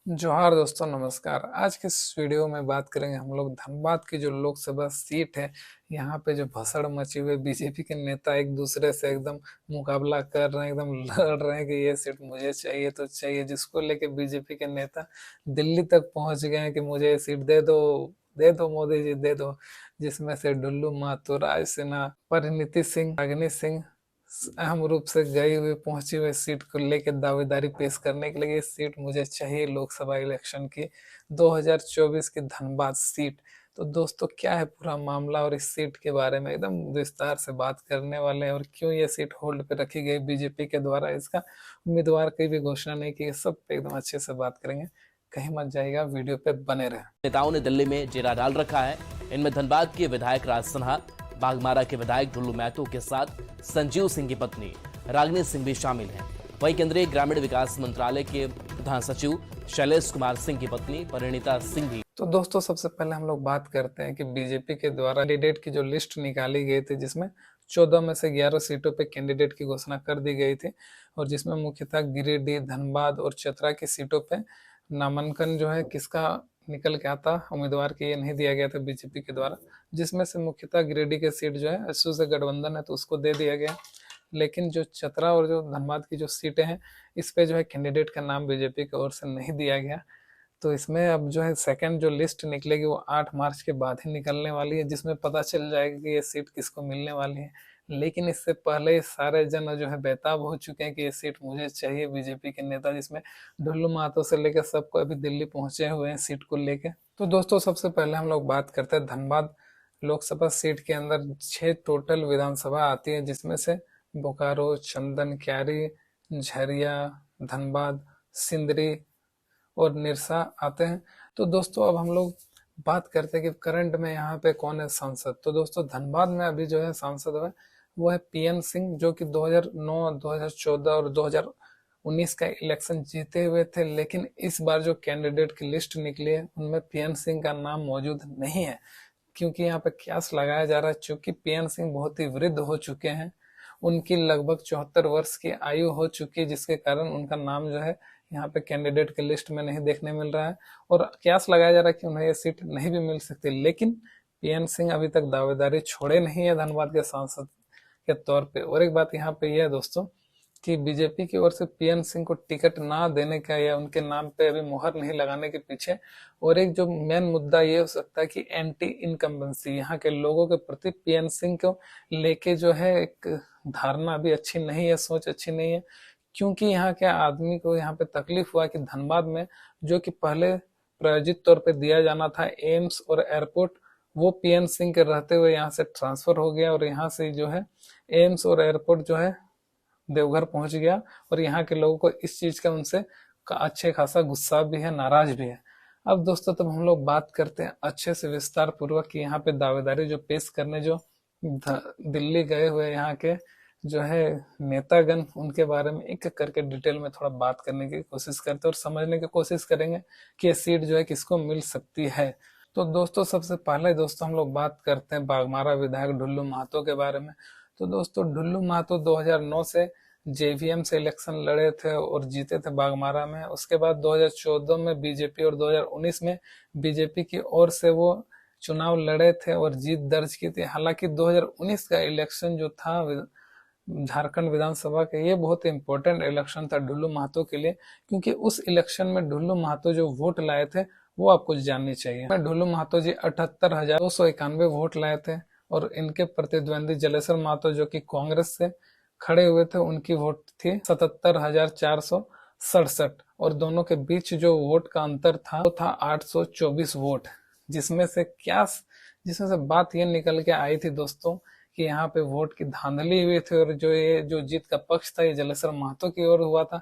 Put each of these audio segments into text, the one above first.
जोहार दोस्तों, नमस्कार। आज के इस वीडियो में बात करेंगे हम लोग धनबाद की जो लोकसभा सीट है। यहाँ पे जो भसड़ मची हुई बीजेपी के नेता एक दूसरे से एकदम मुकाबला कर रहे हैं, एकदम लड़ रहे हैं कि ये सीट मुझे चाहिए तो चाहिए, जिसको लेके बीजेपी के नेता दिल्ली तक पहुंच गए हैं कि मुझे ये सीट दे दो मोदी जी, दे दो। जिसमें से डुल्लू महतो, राज सिन्हा, परिणीति सिंह, रागिनी सिंह अहम रूप से गई हुई पहुंची हुई सीट को लेकर दावेदारी पेश करने के लिए। ये सीट मुझे चाहिए लोकसभा इलेक्शन की 2024 की धनबाद सीट। तो दोस्तों, क्या है पूरा मामला और इस सीट के बारे में एकदम विस्तार से बात करने वाले हैं, और क्यों ये सीट होल्ड पे रखी गई बीजेपी के द्वारा, इसका उम्मीदवार की भी घोषणा नहीं की, सब पे एकदम अच्छे से बात करेंगे। कहीं मत जाइएगा, वीडियो पे बने रहे। नेताओं ने दिल्ली में डेरा डाल रखा है। इनमें धनबाद के विधायक राज सिन्हा, बागमारा के विधायक ढुल्लू महतो के साथ संजीव सिंह की पत्नी रागिनी सिंह भी शामिल हैं। वहीं केंद्रीय ग्रामीण विकास मंत्रालय के प्रधान सचिव शैलेश कुमार सिंह की पत्नी परिणीता सिंह भी। तो दोस्तों, सबसे पहले हम लोग बात करते हैं कि बीजेपी के द्वारा कैंडिडेट की जो लिस्ट निकाली गई थी, जिसमें 14 में से 11 सीटों पे कैंडिडेट की घोषणा कर दी गई थी, और जिसमें मुख्यतः गिरिडीह, धनबाद और चतरा की सीटों पे नामांकन जो है किसका निकल के आता उम्मीदवार के, ये नहीं दिया गया था बीजेपी के द्वारा। जिसमें से मुख्यतः गिरिडीह की सीट जो है एसयू से गठबंधन है तो उसको दे दिया गया। लेकिन जो चतरा और जो धनबाद की जो सीटें हैं, इस पे जो है कैंडिडेट का नाम बीजेपी की ओर से नहीं दिया गया। तो इसमें अब जो है सेकंड जो लिस्ट निकलेगी वो 8 मार्च के बाद ही निकलने वाली है, जिसमें पता चल जाएगा कि ये सीट किसको मिलने वाली है। लेकिन इससे पहले सारे जन जो है बेताब हो चुके हैं कि ये सीट मुझे चाहिए, बीजेपी के नेता, जिसमें ढुल्लू महतो से लेकर सबको अभी दिल्ली पहुंचे हुए हैं सीट को लेके। तो दोस्तों, सबसे पहले हम लोग बात करते हैं धनबाद लोकसभा सीट के अंदर 6 टोटल विधानसभा आती है, जिसमें से बोकारो, चंदन, क्यारी, झरिया, धनबाद, सिंदरी और निरसा आते हैं। तो दोस्तों, अब हम लोग बात करते हैं कि करंट में यहाँ पे कौन है सांसद। तो दोस्तों, धनबाद में अभी जो है सांसद है वो है पीएन सिंह, जो कि 2009, 2014 और 2019 का इलेक्शन जीते हुए थे। लेकिन इस बार जो कैंडिडेट की लिस्ट निकली है उनमें पीएन सिंह का नाम मौजूद नहीं है, क्योंकि यहाँ पे क्यास लगाया जा रहा है, चूंकि पीएन सिंह बहुत ही वृद्ध हो चुके हैं। उनकी लगभग 74 वर्ष की आयु हो चुकी है, जिसके कारण उनका नाम जो है यहाँ पे कैंडिडेट के लिस्ट में नहीं देखने मिल रहा है, और कयास लगाया जा रहा है कि उन्हें ये सीट नहीं भी मिल सकती। लेकिन पीएन सिंह अभी तक दावेदारी छोड़े नहीं है धनबाद के सांसद के तौर पे। और एक बात यहाँ पे यह है दोस्तों कि बीजेपी की ओर से पीएन सिंह को टिकट ना देने का या उनके नाम पे अभी मुहर नहीं लगाने के पीछे और एक जो मेन मुद्दा ये हो सकता है कि एंटी इनकम्बेंसी, यहाँ के लोगों के प्रति पीएन सिंह को लेके जो है एक धारणा अभी अच्छी नहीं है, सोच अच्छी नहीं है। क्योंकि यहाँ के आदमी को यहाँ पे तकलीफ हुआ कि धनबाद में जो कि पहले प्रायोजित तौर पे दिया जाना था एम्स और एयरपोर्ट, वो पीएन सिंह के रहते हुए यहाँ से ट्रांसफर हो गया, और यहाँ से जो है एम्स और एयरपोर्ट जो है देवघर पहुंच गया। और यहाँ के लोगों को इस चीज का उनसे अच्छे खासा गुस्सा भी है, नाराज भी है। अब दोस्तों, तब हम लोग बात करते हैं अच्छे से विस्तार पूर्वक कि यहाँ पे दावेदारी जो पेश करने जो दिल्ली गए हुए यहाँ के जो है नेतागण, उनके बारे में एक एक करके डिटेल में थोड़ा बात करने की कोशिश करते हैं और समझने की कोशिश करेंगे कि ये सीट जो है किसको मिल सकती है। तो दोस्तों, सबसे पहले दोस्तों हम लोग बात करते हैं बागमारा विधायक ढुल्लू महतो के बारे में। तो दोस्तों, ढुल्लू महतो 2009 से जेवीएम से इलेक्शन लड़े थे और जीते थे बागमारा में। उसके बाद 2014 में बीजेपी और 2019 में बीजेपी की ओर से वो चुनाव लड़े थे और जीत दर्ज की थी। हालांकि 2019 का इलेक्शन जो था झारखंड विधानसभा के, ये बहुत इंपॉर्टेंट इलेक्शन था ढुल्लू महतो के लिए, क्योंकि उस इलेक्शन में ढुल्लू महतो जो वोट लाए थे वो आपको जाननी चाहिए। ढुल्लू महतो जी 78,291 वोट लाए थे, और इनके प्रतिद्वंदी जलेश्वर महतो जो कि कांग्रेस से खड़े हुए थे, उनकी वोट थी 77,467, और दोनों के बीच जो वोट का अंतर था वो था 824 वोट। जिसमें से बात ये निकल के आई थी दोस्तों कि यहाँ पे वोट की धांधली हुई थी, और जो जीत का पक्ष था ये जलेश्वर महतो की ओर हुआ था।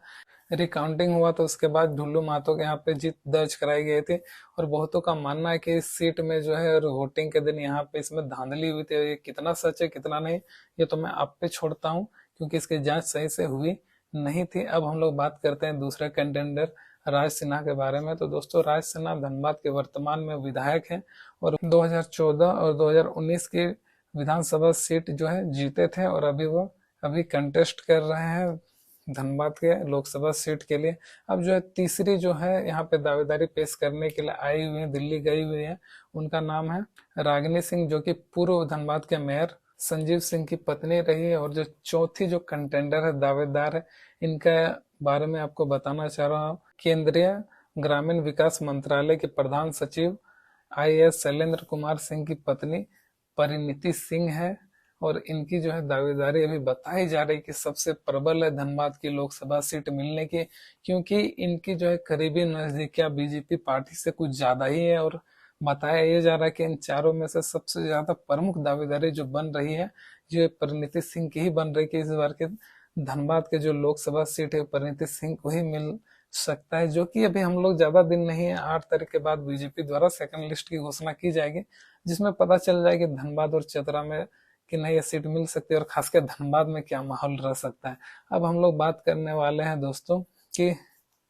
रिकाउंटिंग हुआ तो उसके बाद ढुल्लू महतो के यहाँ पे जीत दर्ज कराई गई थी, और बहुतों का मानना है कि इस सीट में जो है और वोटिंग के दिन यहाँ पे इसमें धांधली हुई थी। ये कितना सच है कितना नहीं, ये तो मैं आप पे छोड़ता हूँ, क्योंकि इसकी जांच सही से हुई नहीं थी। अब हम लोग बात करते हैं दूसरे कंटेंडर राज सिन्हा के बारे में। तो दोस्तों, राज सिन्हा धनबाद के वर्तमान में विधायक हैं, और 2014 और 2019 की विधानसभा सीट जो है जीते थे, और अभी वो कंटेस्ट कर रहे हैं धनबाद के लोकसभा सीट के लिए। अब जो है तीसरी जो है यहाँ पे दावेदारी पेश करने के लिए आई हुई है, दिल्ली गई हुई है, उनका नाम है रागिनी सिंह, जो कि पूर्व धनबाद के मेयर संजीव सिंह की पत्नी रही है। और जो चौथी जो कंटेंडर है, दावेदार है, इनका बारे में आपको बताना चाह रहा हूँ। केंद्रीय ग्रामीण विकास मंत्रालय के प्रधान सचिव IAS शैलेंद्र कुमार सिंह की पत्नी परिणीति सिंह है। और इनकी जो है दावेदारी अभी बताई जा रही कि सबसे प्रबल है धनबाद की लोकसभा सीट मिलने की, क्योंकि इनकी जो है करीबी नजदीकियां बीजेपी पार्टी से कुछ ज्यादा ही है। और बताया ये जा रहा है कि इन चारों में से सबसे ज्यादा प्रमुख दावेदारी जो बन रही है, ये परिणीति सिंह की ही बन रही है कि इस बार के धनबाद के जो लोकसभा सीट है परिणीति सिंह को ही मिल सकता है। जो कि अभी हम लोग ज्यादा दिन नहीं है, 8 तारीख के बाद बीजेपी द्वारा सेकंड लिस्ट की घोषणा की जाएगी, जिसमें पता चल जाएगी धनबाद और चतरा में कि नहीं ये सीट मिल सकती है और खासकर धनबाद में क्या माहौल रह सकता है। अब हम लोग बात करने वाले हैं दोस्तों कि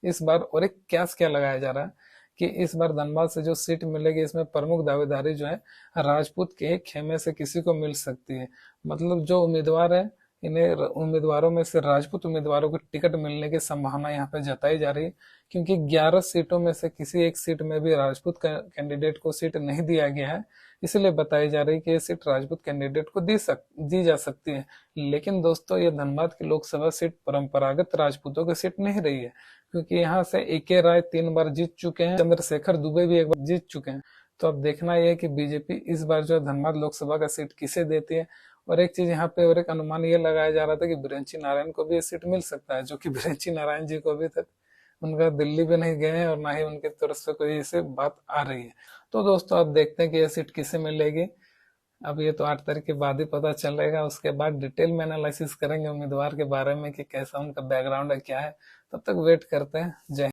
इस बार और एक क्या लगाया जा रहा है कि इस बार धनबाद से जो सीट मिलेगी, इसमें प्रमुख दावेदारी जो है राजपूत के खेमे से किसी को मिल सकती है। मतलब जो उम्मीदवार है, इन्हें उम्मीदवारों में से राजपूत उम्मीदवारों को टिकट मिलने की संभावना यहाँ पे जताई जा रही है, क्योंकि 11 सीटों में से किसी एक सीट में भी राजपूत कैंडिडेट को सीट नहीं दिया गया है। इसलिए बताई जा रही है कि ये सीट राजपूत कैंडिडेट को दी जा सकती है। लेकिन दोस्तों, ये धनबाद की लोकसभा सीट परंपरागत राजपूतों की सीट नहीं रही है, क्योंकि यहाँ से AK राय 3 बार जीत चुके हैं, चंद्रशेखर दुबे भी 1 बार जीत चुके हैं। तो अब देखना यह है कि बीजेपी इस बार जो धनबाद लोकसभा का सीट किसे देती है। और एक चीज यहाँ पे और एक अनुमान ये लगाया जा रहा था कि बिरेंची नारायण को भी ये सीट मिल सकता है, जो कि बिरेंची नारायण जी को अभी तक उनका दिल्ली भी नहीं गए हैं और ना ही उनके तरफ से कोई ऐसे बात आ रही है। तो दोस्तों, अब देखते हैं कि ये सीट किसे मिलेगी। अब ये तो 8 तारीख के बाद ही पता चलेगा, उसके बाद डिटेल में एनालिसिस करेंगे उम्मीदवार के बारे में कि कैसा उनका बैकग्राउंड है, क्या है। तब तक वेट करते हैं। जय